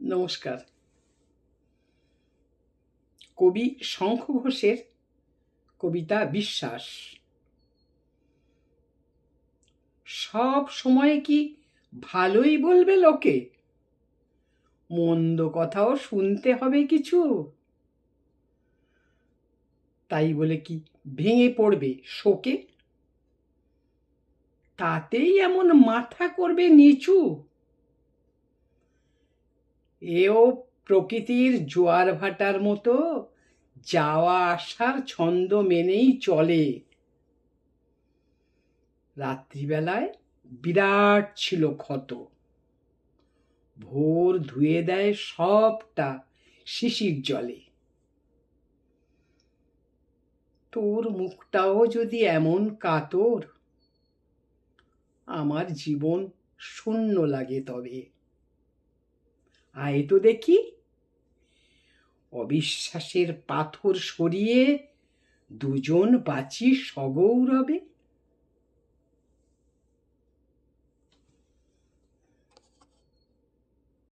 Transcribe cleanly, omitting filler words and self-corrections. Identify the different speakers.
Speaker 1: নমস্কার। কবি শঙ্খ ঘোষের কবিতা বিশ্বাস। সব সময় কি ভালোই বলবে লোকে? মন্দ কথাও শুনতে হবে কিছু? তাই বলে কি ভেঙে পড়বে শোকে? তাতেই এমন মাথা করবে নিচু? এও প্রকৃতির জোয়ার ভাটার মতো যাওয়া আসার ছন্দ মেনেই চলে। রাত্রিবেলায় বিরাট ছিল ক্ষত, ভোর ধুয়ে দেয় সবটা শিশির জলে। তোর মুখটাও যদি এমন কাতর, আমার জীবন শূন্য লাগে তবে। আয় তো দেখি, অবিশ্বাসের পাথর সরিয়ে দুজন বাঁচি সগৌরবে।